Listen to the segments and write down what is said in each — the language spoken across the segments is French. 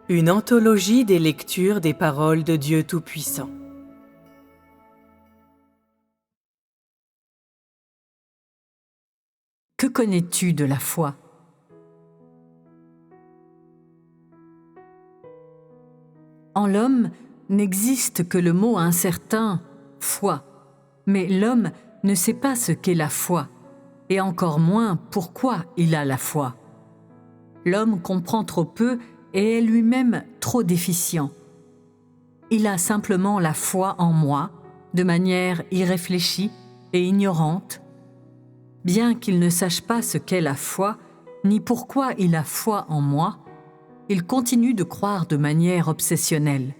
Une anthologie des lectures des paroles de Dieu Tout-Puissant. Que connais-tu de la foi ? En l'homme n'existe que le mot incertain « foi », mais l'homme ne sait pas ce qu'est la foi, et encore moins pourquoi il a la foi. L'homme comprend trop peu et est lui-même trop déficient. Il a simplement la foi en moi, de manière irréfléchie et ignorante. Bien qu'il ne sache pas ce qu'est la foi, ni pourquoi il a foi en moi, il continue de croire de manière obsessionnelle.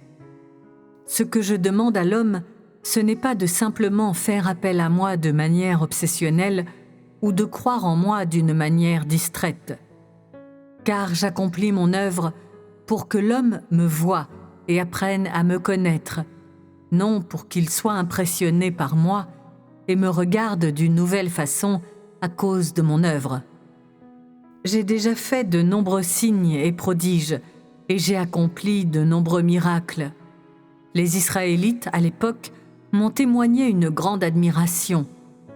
Ce que je demande à l'homme, ce n'est pas de simplement faire appel à moi de manière obsessionnelle ou de croire en moi d'une manière distraite. Car j'accomplis mon œuvre pour que l'homme me voie et apprenne à me connaître, non pour qu'il soit impressionné par moi et me regarde d'une nouvelle façon à cause de mon œuvre. J'ai déjà fait de nombreux signes et prodiges, et j'ai accompli de nombreux miracles. Les Israélites, à l'époque, m'ont témoigné une grande admiration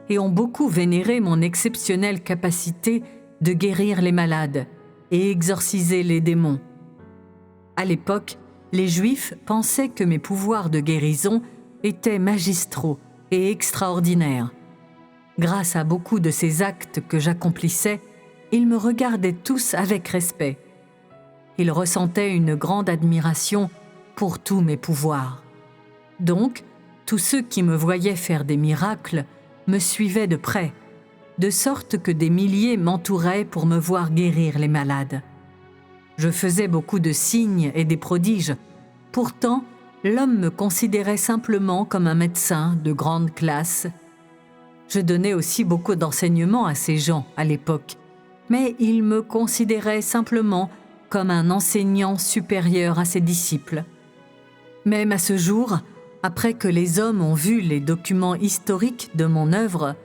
et ont beaucoup vénéré mon exceptionnelle capacité de guérir les malades et exorciser les démons. À l'époque, les Juifs pensaient que mes pouvoirs de guérison étaient magistraux et extraordinaires. Grâce à beaucoup de ces actes que j'accomplissais, ils me regardaient tous avec respect. Ils ressentaient une grande admiration pour tous mes pouvoirs. Donc, tous ceux qui me voyaient faire des miracles me suivaient de près, de sorte que des milliers m'entouraient pour me voir guérir les malades. Je faisais beaucoup de signes et des prodiges. Pourtant, l'homme me considérait simplement comme un médecin de grande classe. Je donnais aussi beaucoup d'enseignements à ces gens à l'époque, mais ils me considéraient simplement comme un enseignant supérieur à ses disciples. Même à ce jour, après que les hommes ont vu les documents historiques de mon œuvre,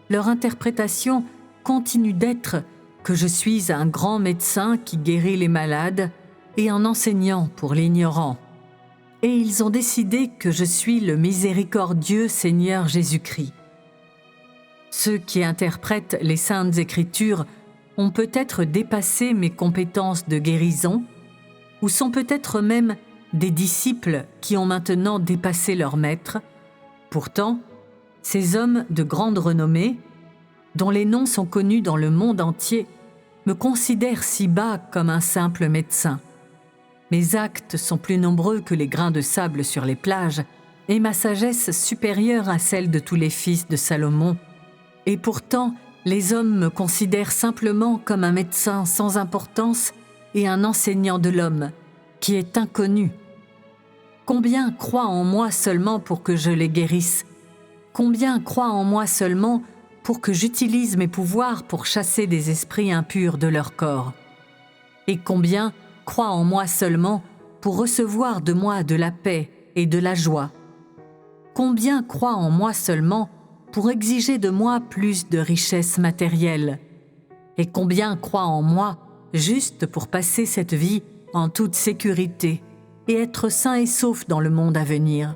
leur interprétation continue d'être que je suis un grand médecin qui guérit les malades et un enseignant pour l'ignorant. Et ils ont décidé que je suis le miséricordieux Seigneur Jésus-Christ. Ceux qui interprètent les Saintes Écritures ont peut-être dépassé mes compétences de guérison, ou sont peut-être même des disciples qui ont maintenant dépassé leur maître. Pourtant, ces hommes de grande renommée, dont les noms sont connus dans le monde entier, me considèrent si bas comme un simple médecin. Mes actes sont plus nombreux que les grains de sable sur les plages, et ma sagesse supérieure à celle de tous les fils de Salomon. Et pourtant, les hommes me considèrent simplement comme un médecin sans importance et un enseignant de l'homme, qui est inconnu. Combien croient en moi seulement pour que je les guérisse ? Combien croient en moi seulement pour que j'utilise mes pouvoirs pour chasser des esprits impurs de leur corps ? Et combien croient en moi seulement pour recevoir de moi de la paix et de la joie ? Combien croient en moi seulement pour exiger de moi plus de richesses matérielles? Et combien croient en moi juste pour passer cette vie en toute sécurité et être sains et saufs dans le monde à venir?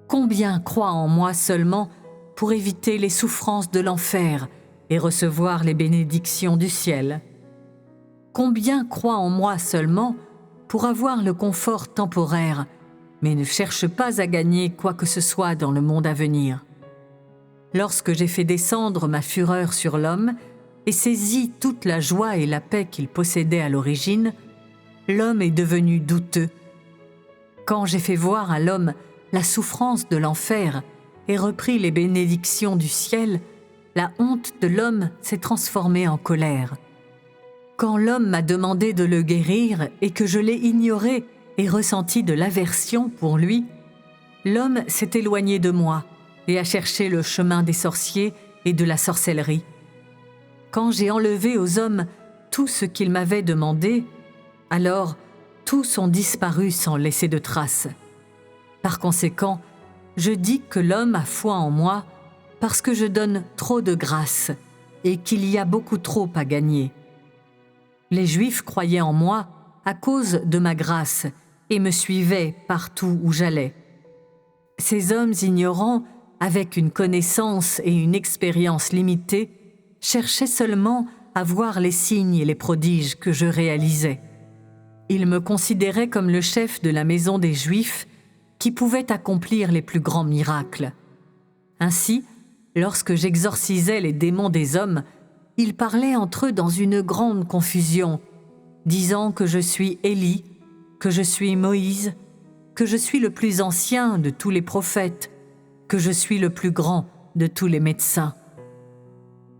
Combien croient en moi seulement pour éviter les souffrances de l'enfer et recevoir les bénédictions du ciel? Combien croient en moi seulement pour avoir le confort temporaire, mais ne cherchent pas à gagner quoi que ce soit dans le monde à venir? Lorsque j'ai fait descendre ma fureur sur l'homme et saisi toute la joie et la paix qu'il possédait à l'origine, l'homme est devenu douteux. Quand j'ai fait voir à l'homme la souffrance de l'enfer et repris les bénédictions du ciel, la honte de l'homme s'est transformée en colère. Quand l'homme m'a demandé de le guérir et que je l'ai ignoré et ressenti de l'aversion pour lui, l'homme s'est éloigné de moi et a cherché le chemin des sorciers et de la sorcellerie. Quand j'ai enlevé aux hommes tout ce qu'ils m'avaient demandé, alors tous ont disparu sans laisser de traces. Par conséquent, je dis que l'homme a foi en moi parce que je donne trop de grâce et qu'il y a beaucoup trop à gagner. Les Juifs croyaient en moi à cause de ma grâce et me suivaient partout où j'allais. Ces hommes ignorants, avec une connaissance et une expérience limitées, cherchaient seulement à voir les signes et les prodiges que je réalisais. Ils me considéraient comme le chef de la maison des Juifs qui pouvait accomplir les plus grands miracles. Ainsi, lorsque j'exorcisais les démons des hommes, ils parlaient entre eux dans une grande confusion, disant que je suis Élie, que je suis Moïse, que je suis le plus ancien de tous les prophètes, que je suis le plus grand de tous les médecins.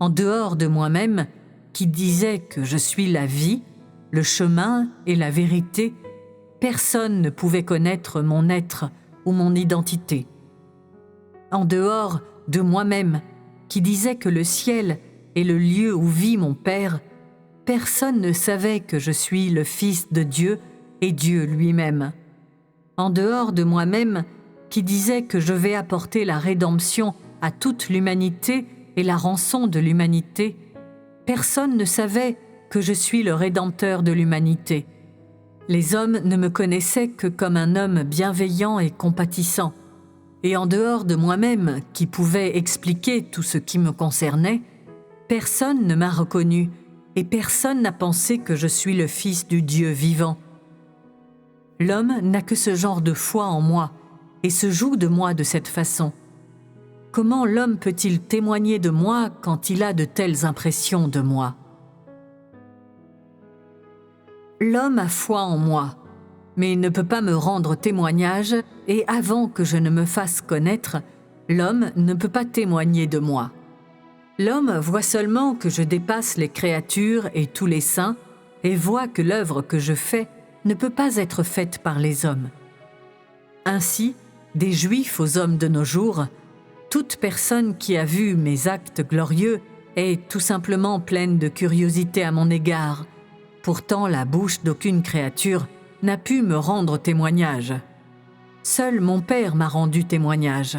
En dehors de moi-même, qui disais que je suis la vie, le chemin et la vérité, personne ne pouvait connaître mon être ou mon identité. En dehors de moi-même, qui disais que le ciel est le lieu où vit mon Père, personne ne savait que je suis le Fils de Dieu et Dieu lui-même. En dehors de moi-même, qui disais que je vais apporter la rédemption à toute l'humanité et la rançon de l'humanité, personne ne savait que je suis le Rédempteur de l'humanité. Les hommes ne me connaissaient que comme un homme bienveillant et compatissant. Et en dehors de moi-même, qui pouvait expliquer tout ce qui me concernait, personne ne m'a reconnu et personne n'a pensé que je suis le Fils du Dieu vivant. L'homme n'a que ce genre de foi en moi et se joue de moi de cette façon. Comment l'homme peut-il témoigner de moi quand il a de telles impressions de moi ? L'homme a foi en moi, mais ne peut pas me rendre témoignage, et avant que je ne me fasse connaître, l'homme ne peut pas témoigner de moi. L'homme voit seulement que je dépasse les créatures et tous les saints, et voit que l'œuvre que je fais ne peut pas être faite par les hommes. Ainsi, des Juifs aux hommes de nos jours, toute personne qui a vu mes actes glorieux est tout simplement pleine de curiosité à mon égard. Pourtant, la bouche d'aucune créature n'a pu me rendre témoignage. Seul mon Père m'a rendu témoignage.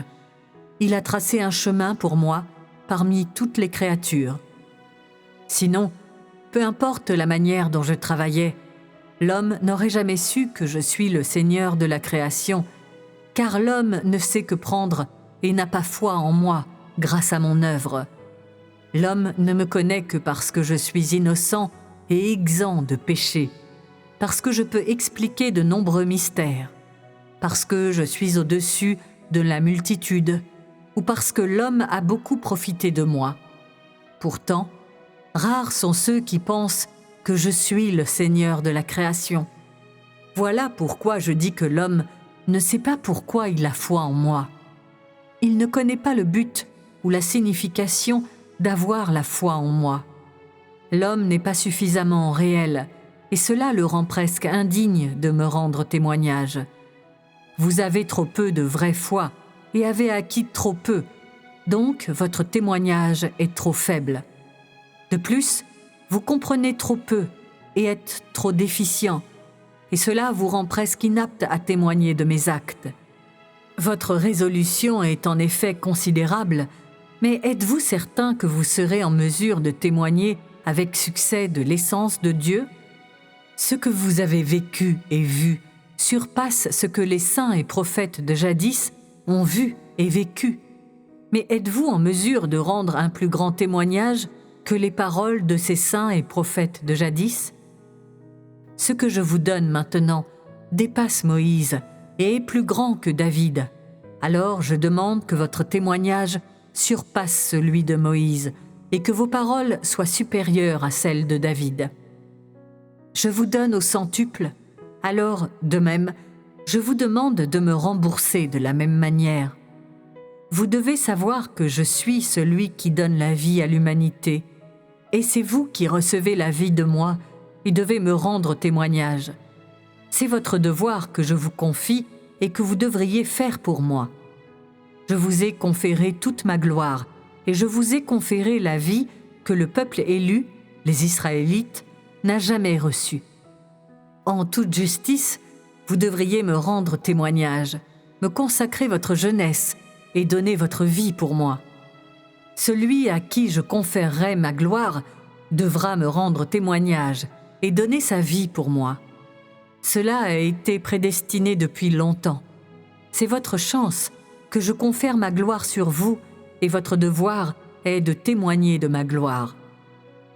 Il a tracé un chemin pour moi parmi toutes les créatures. Sinon, peu importe la manière dont je travaillais, l'homme n'aurait jamais su que je suis le Seigneur de la création, car l'homme ne sait que prendre et n'a pas foi en moi grâce à mon œuvre. L'homme ne me connaît que parce que je suis innocent et exempt de péché, parce que je peux expliquer de nombreux mystères, parce que je suis au-dessus de la multitude, ou parce que l'homme a beaucoup profité de moi. Pourtant, rares sont ceux qui pensent que je suis le Seigneur de la création. Voilà pourquoi je dis que l'homme ne sait pas pourquoi il a foi en moi. Il ne connaît pas le but ou la signification d'avoir la foi en moi. L'homme n'est pas suffisamment réel, et cela le rend presque indigne de me rendre témoignage. Vous avez trop peu de vraie foi et avez acquis trop peu, donc votre témoignage est trop faible. De plus, vous comprenez trop peu et êtes trop déficient, et cela vous rend presque inapte à témoigner de mes actes. Votre résolution est en effet considérable, mais êtes-vous certain que vous serez en mesure de témoigner avec succès de l'essence de Dieu? Ce que vous avez vécu et vu surpasse ce que les saints et prophètes de jadis ont vu et vécu. Mais êtes-vous en mesure de rendre un plus grand témoignage que les paroles de ces saints et prophètes de jadis? Ce que je vous donne maintenant dépasse Moïse et est plus grand que David. Alors je demande que votre témoignage surpasse celui de Moïse et que vos paroles soient supérieures à celles de David. Je vous donne au centuple, alors, de même, je vous demande de me rembourser de la même manière. Vous devez savoir que je suis celui qui donne la vie à l'humanité, et c'est vous qui recevez la vie de moi et devez me rendre témoignage. C'est votre devoir que je vous confie et que vous devriez faire pour moi. Je vous ai conféré toute ma gloire, et je vous ai conféré la vie que le peuple élu, les Israélites, n'a jamais reçue. En toute justice, vous devriez me rendre témoignage, me consacrer votre jeunesse et donner votre vie pour moi. Celui à qui je conférerai ma gloire devra me rendre témoignage et donner sa vie pour moi. Cela a été prédestiné depuis longtemps. C'est votre chance que je confère ma gloire sur vous, et votre devoir est de témoigner de ma gloire.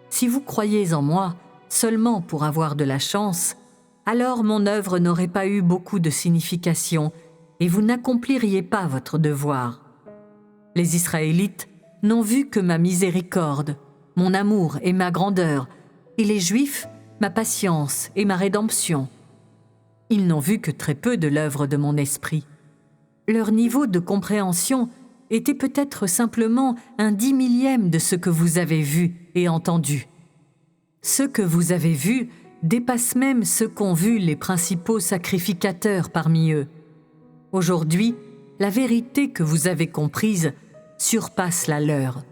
Si vous croyez en moi seulement pour avoir de la chance, alors mon œuvre n'aurait pas eu beaucoup de signification et vous n'accompliriez pas votre devoir. Les Israélites n'ont vu que ma miséricorde, mon amour et ma grandeur, et les Juifs, ma patience et ma rédemption. Ils n'ont vu que très peu de l'œuvre de mon esprit. Leur niveau de compréhension était peut-être simplement un 10 000e de ce que vous avez vu et entendu. Ce que vous avez vu dépasse même ce qu'ont vu les principaux sacrificateurs parmi eux. Aujourd'hui, la vérité que vous avez comprise surpasse la leur.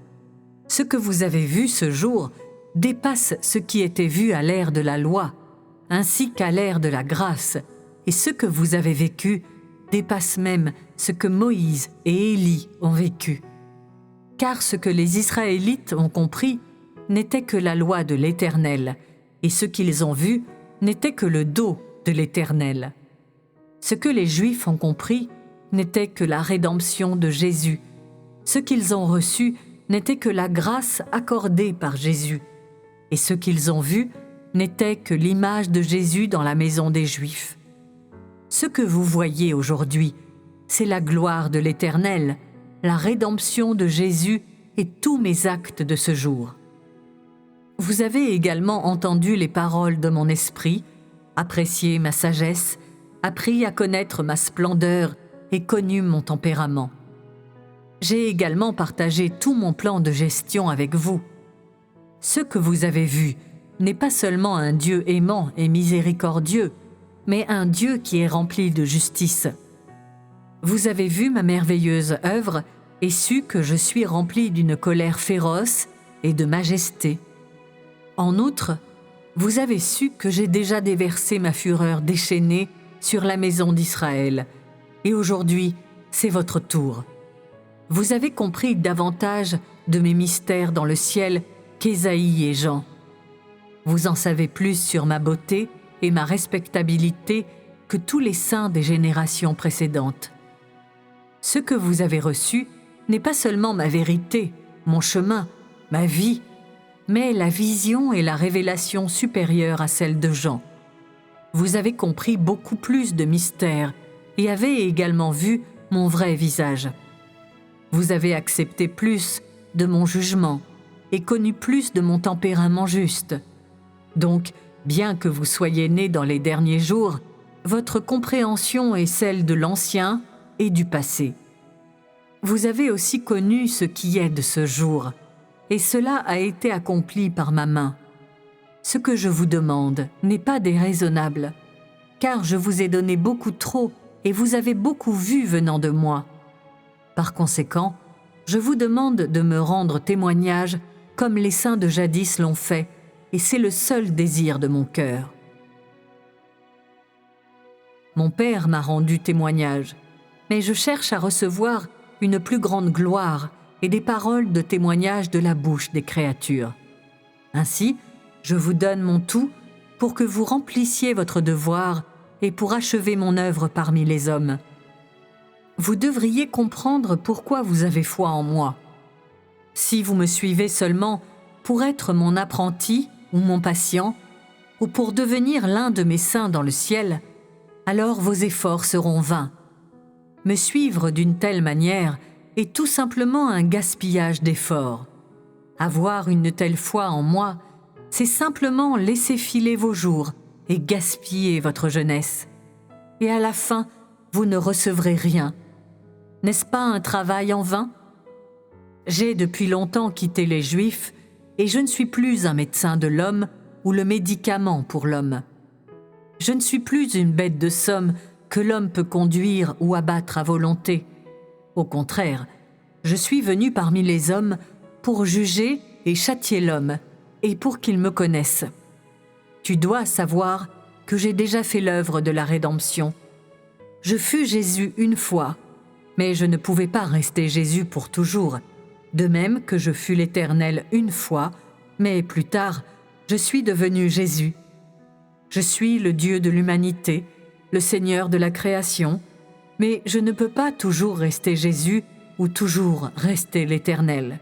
Ce que vous avez vu ce jour dépasse ce qui était vu à l'ère de la loi, ainsi qu'à l'ère de la grâce, et ce que vous avez vécu dépasse même ce que Moïse et Élie ont vécu. Car ce que les Israélites ont compris n'était que la loi de l'Éternel, et ce qu'ils ont vu n'était que le dos de l'Éternel. Ce que les Juifs ont compris n'était que la rédemption de Jésus. Ce qu'ils ont reçu n'était que la grâce accordée par Jésus. Et ce qu'ils ont vu n'était que l'image de Jésus dans la maison des Juifs. Ce que vous voyez aujourd'hui, c'est la gloire de l'Éternel, la rédemption de Jésus et tous mes actes de ce jour. Vous avez également entendu les paroles de mon esprit, apprécié ma sagesse, appris à connaître ma splendeur et connu mon tempérament. J'ai également partagé tout mon plan de gestion avec vous. Ce que vous avez vu n'est pas seulement un Dieu aimant et miséricordieux, mais un Dieu qui est rempli de justice. Vous avez vu ma merveilleuse œuvre et su que je suis rempli d'une colère féroce et de majesté. En outre, vous avez su que j'ai déjà déversé ma fureur déchaînée sur la maison d'Israël, et aujourd'hui, c'est votre tour. Vous avez compris davantage de mes mystères dans le ciel qu'Ésaïe et Jean. Vous en savez plus sur ma beauté et ma respectabilité que tous les saints des générations précédentes. Ce que vous avez reçu n'est pas seulement ma vérité, mon chemin, ma vie, mais la vision et la révélation supérieure à celle de Jean. Vous avez compris beaucoup plus de mystères et avez également vu mon vrai visage. Vous avez accepté plus de mon jugement et connu plus de mon tempérament juste. Donc, bien que vous soyez nés dans les derniers jours, votre compréhension est celle de l'ancien et du passé. Vous avez aussi connu ce qui est de ce jour, et cela a été accompli par ma main. Ce que je vous demande n'est pas déraisonnable, car je vous ai donné beaucoup trop et vous avez beaucoup vu venant de moi. Par conséquent, je vous demande de me rendre témoignage comme les saints de jadis l'ont fait, et c'est le seul désir de mon cœur. Mon Père m'a rendu témoignage, mais je cherche à recevoir une plus grande gloire et des paroles de témoignage de la bouche des créatures. Ainsi, je vous donne mon tout pour que vous remplissiez votre devoir et pour achever mon œuvre parmi les hommes. Vous devriez comprendre pourquoi vous avez foi en moi. Si vous me suivez seulement pour être mon apprenti ou mon patient, ou pour devenir l'un de mes saints dans le ciel, alors vos efforts seront vains. Me suivre d'une telle manière est tout simplement un gaspillage d'efforts. Avoir une telle foi en moi, c'est simplement laisser filer vos jours et gaspiller votre jeunesse. Et à la fin, vous ne recevrez rien. N'est-ce pas un travail en vain? J'ai depuis longtemps quitté les Juifs et je ne suis plus un médecin de l'homme ou le médicament pour l'homme. Je ne suis plus une bête de somme que l'homme peut conduire ou abattre à volonté. Au contraire, je suis venu parmi les hommes pour juger et châtier l'homme, et pour qu'il me connaisse. Tu dois savoir que j'ai déjà fait l'œuvre de la rédemption. Je fus Jésus une fois, mais je ne pouvais pas rester Jésus pour toujours, de même que je fus l'Éternel une fois, mais plus tard, je suis devenu Jésus. Je suis le Dieu de l'humanité, le Seigneur de la création, mais je ne peux pas toujours rester Jésus ou toujours rester l'Éternel.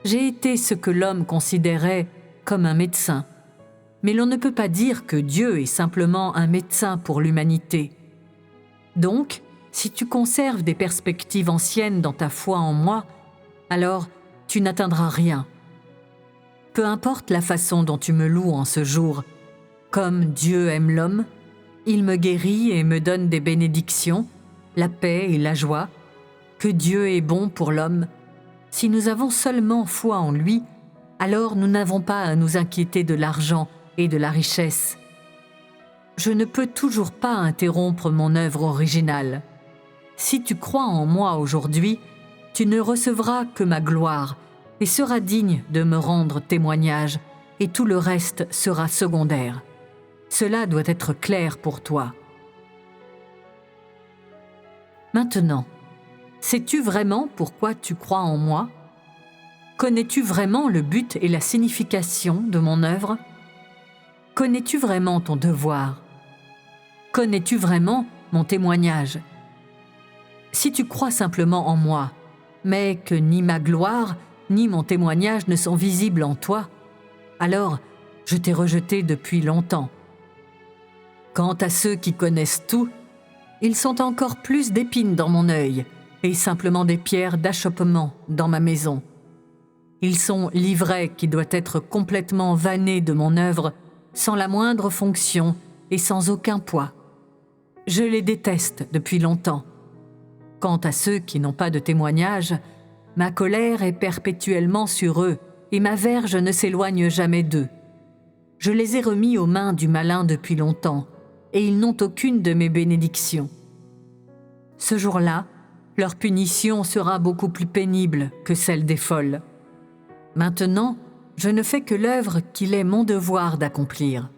J'ai été ce que l'homme considérait comme un médecin, mais l'on ne peut pas dire que Dieu est simplement un médecin pour l'humanité. Donc, si tu conserves des perspectives anciennes dans ta foi en moi, alors tu n'atteindras rien. Peu importe la façon dont tu me loues en ce jour, comme Dieu aime l'homme, il me guérit et me donne des bénédictions, la paix et la joie, que Dieu est bon pour l'homme. Si nous avons seulement foi en lui, alors nous n'avons pas à nous inquiéter de l'argent et de la richesse. Je ne peux toujours pas interrompre mon œuvre originale. Si tu crois en moi aujourd'hui, tu ne recevras que ma gloire et seras digne de me rendre témoignage, et tout le reste sera secondaire. Cela doit être clair pour toi. Maintenant, sais-tu vraiment pourquoi tu crois en moi? Connais-tu vraiment le but et la signification de mon œuvre? Connais-tu vraiment ton devoir? Connais-tu vraiment mon témoignage? Si tu crois simplement en moi, mais que ni ma gloire ni mon témoignage ne sont visibles en toi, alors je t'ai rejeté depuis longtemps. Quant à ceux qui connaissent tout, ils sont encore plus d'épines dans mon œil et simplement des pierres d'achoppement dans ma maison. Ils sont l'ivraie qui doit être complètement vannée de mon œuvre, sans la moindre fonction et sans aucun poids. Je les déteste depuis longtemps. Quant à ceux qui n'ont pas de témoignage, ma colère est perpétuellement sur eux et ma verge ne s'éloigne jamais d'eux. Je les ai remis aux mains du malin depuis longtemps et ils n'ont aucune de mes bénédictions. Ce jour-là, leur punition sera beaucoup plus pénible que celle des folles. Maintenant, je ne fais que l'œuvre qu'il est mon devoir d'accomplir.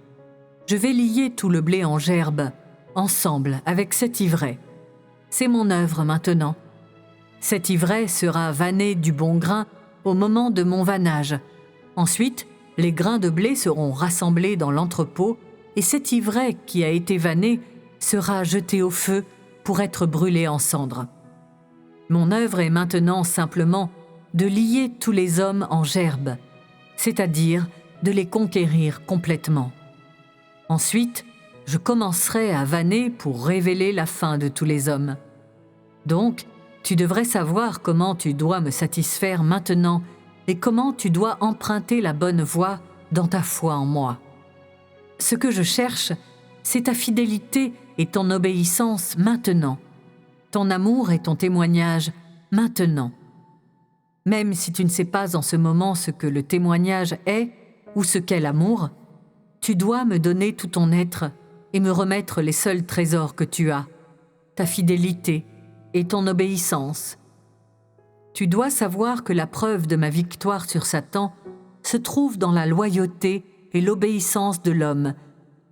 Je vais lier tout le blé en gerbe, ensemble avec cet ivraie. C'est mon œuvre maintenant. Cet ivraie sera vanné du bon grain au moment de mon vannage. Ensuite, les grains de blé seront rassemblés dans l'entrepôt et cet ivraie qui a été vanné sera jeté au feu pour être brûlé en cendres. Mon œuvre est maintenant simplement de lier tous les hommes en gerbe, c'est-à-dire de les conquérir complètement. Ensuite, je commencerai à vanner pour révéler la fin de tous les hommes. Donc, tu devrais savoir comment tu dois me satisfaire maintenant et comment tu dois emprunter la bonne voie dans ta foi en moi. Ce que je cherche, c'est ta fidélité et ton obéissance maintenant, ton amour et ton témoignage maintenant. Même si tu ne sais pas en ce moment ce que le témoignage est ou ce qu'est l'amour, tu dois me donner tout ton être et me remettre les seuls trésors que tu as, ta fidélité et ton obéissance. Tu dois savoir que la preuve de ma victoire sur Satan se trouve dans la loyauté et l'obéissance de l'homme,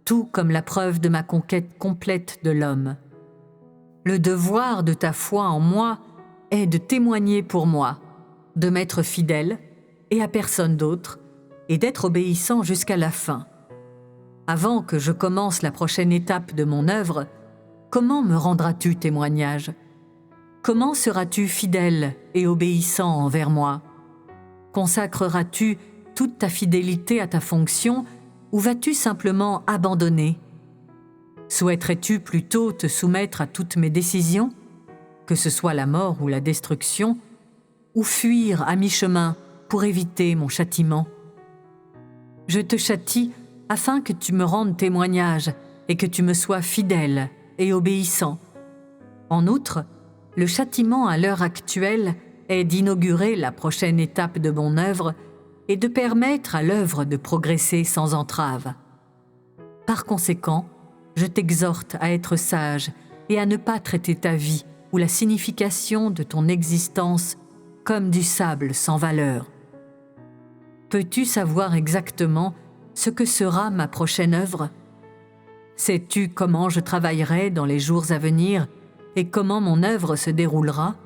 tout comme la preuve de ma conquête complète de l'homme. Le devoir de ta foi en moi est de témoigner pour moi, de m'être fidèle et à personne d'autre, et d'être obéissant jusqu'à la fin. Avant que je commence la prochaine étape de mon œuvre, comment me rendras-tu témoignage? Comment seras-tu fidèle et obéissant envers moi? Consacreras-tu toute ta fidélité à ta fonction ou vas-tu simplement abandonner? Souhaiterais-tu plutôt te soumettre à toutes mes décisions, que ce soit la mort ou la destruction, ou fuir à mi-chemin pour éviter mon châtiment? Je te châtie afin que tu me rendes témoignage et que tu me sois fidèle et obéissant. En outre, le châtiment à l'heure actuelle est d'inaugurer la prochaine étape de mon œuvre et de permettre à l'œuvre de progresser sans entrave. Par conséquent, je t'exhorte à être sage et à ne pas traiter ta vie ou la signification de ton existence comme du sable sans valeur. Peux-tu savoir exactement ce que sera ma prochaine œuvre? Sais-tu comment je travaillerai dans les jours à venir et comment mon œuvre se déroulera?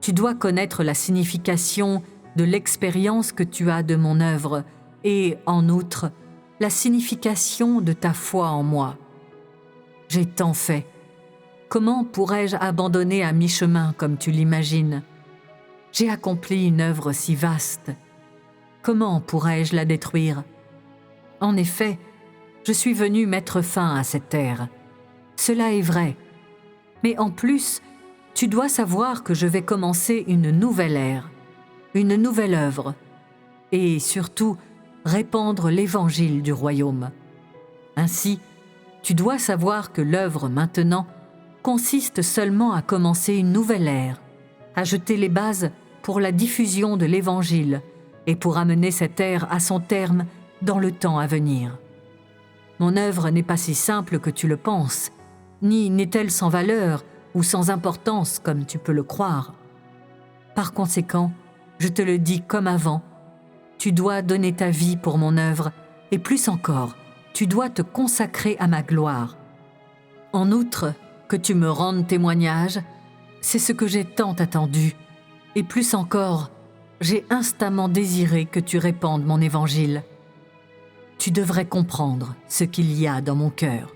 Tu dois connaître la signification de l'expérience que tu as de mon œuvre et, en outre, la signification de ta foi en moi. J'ai tant fait. Comment pourrais-je abandonner à mi-chemin comme tu l'imagines? J'ai accompli une œuvre si vaste. Comment pourrais-je la détruire? En effet, je suis venu mettre fin à cette ère. Cela est vrai. Mais en plus, tu dois savoir que je vais commencer une nouvelle ère, une nouvelle œuvre, et surtout répandre l'évangile du royaume. Ainsi, tu dois savoir que l'œuvre maintenant consiste seulement à commencer une nouvelle ère, à jeter les bases pour la diffusion de l'évangile et pour amener cette ère à son terme dans le temps à venir. Mon œuvre n'est pas si simple que tu le penses, ni n'est-elle sans valeur ou sans importance comme tu peux le croire. Par conséquent, je te le dis comme avant, tu dois donner ta vie pour mon œuvre, et plus encore, tu dois te consacrer à ma gloire. En outre, que tu me rendes témoignage, c'est ce que j'ai tant attendu, et plus encore, j'ai instamment désiré que tu répandes mon évangile. Tu devrais comprendre ce qu'il y a dans mon cœur.